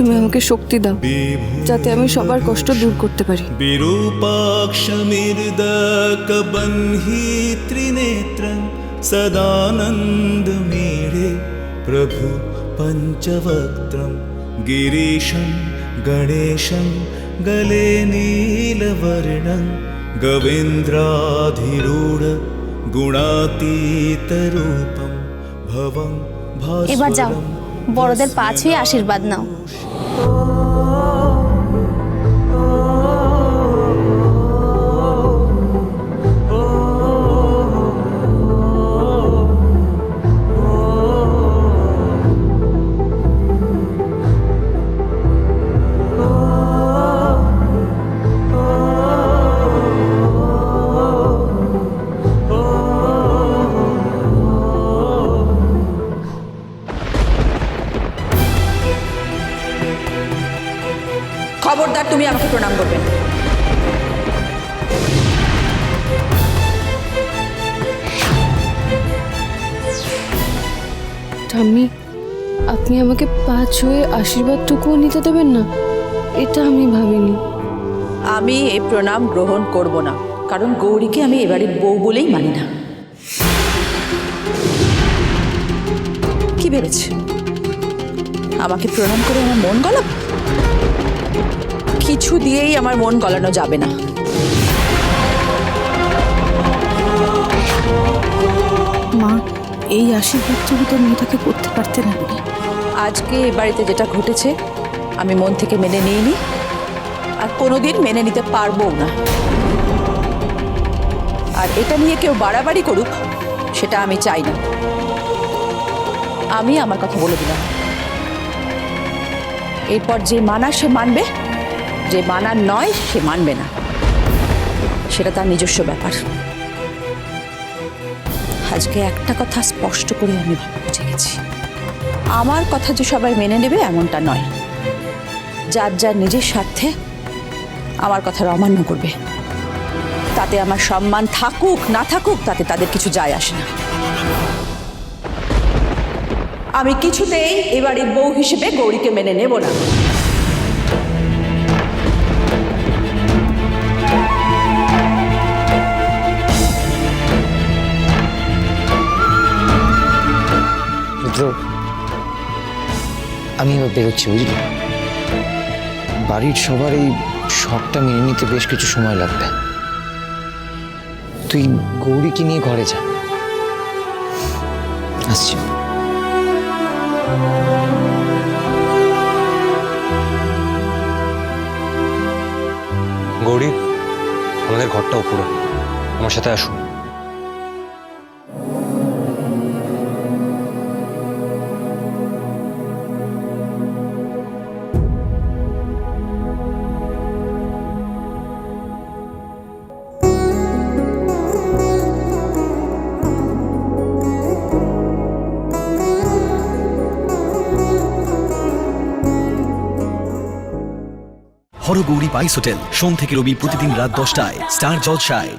তুমি আমাকে শক্তি দাও, যাতে আমি সবার কষ্ট দূর করতে পারি। বিরূপাক্ষমির্দকবহ্নি ত্রিনেত্রং সদানন্দ মেড়ে প্রভু পঞ্চবক্ত্রম গিরিশং গণেশং গলে নীলবর্ণং গোবিন্দ্রাধিরূঢ় গুণাতীতরূপম ভবং এবার যাও, ভাস্বরম বড়দের পা ছুঁয়ে আশীর্বাদ নাও। খবরদার তুমি আমাকে প্রণাম করবে না। ঠাম্মি, আপনি আমাকে পা ছুঁয়ে আশীর্বাদটুকুও নিতে দেবেন না? এটা আমি ভাবিনি। আমি এই প্রণাম গ্রহণ করব না, কারণ গৌরীকে আমি এবারের বউ বলেই মানি না। কি ভেবেছে আমাকে প্রণাম করে আমার মন গলাবো? কিছু দিয়েই আমার মন গলানো যাবে না। মা, এই আশীর্বাদটুকু তো মেয়েটাকে করতে পারতেন আপনি। আজকে এ বাড়িতে যেটা ঘটেছে আমি মন থেকে মেনে নিইনি, আর কোনোদিন মেনে নিতে পারবো না। আর এটা নিয়ে কেউ বাড়াবাড়ি করুক সেটা আমি চাই না। আমি আমার কথা বলে দিলাম, এরপর যে মানা সে মানবে, যে মানার নয় সে মানবে না, সেটা তার নিজস্ব ব্যাপার। আজকে একটা কথা স্পষ্ট করে আমি বুঝে গেছি, আমার কথা যে সবাই মেনে নেবে এমনটা নয়। যার যার নিজের স্বার্থে আমার কথার অমান্য করবে, তাতে আমার সম্মান থাকুক না থাকুক তাতে তাদের কিছু যায় আসে না। আমি কিছুতেই এবারের বউ হিসেবে গৌরীকে মেনে নেব না। রুদ্র, আমি এবার বেরোচ্ছি, বুঝলি? বাড়ির সবার এই শখটা মেনে নিতে বেশ কিছু সময় লাগবে। তুই গৌরীকে নিয়ে ঘরে যা, আসছি। গৌরী, আমাদের ঘরটা উপরে, আমার সাথে আসুন। হরগৌরী বাইস হোটেল, সোম থেকে রবি প্রতিদিন রাত 10টায় স্টার জলসায়।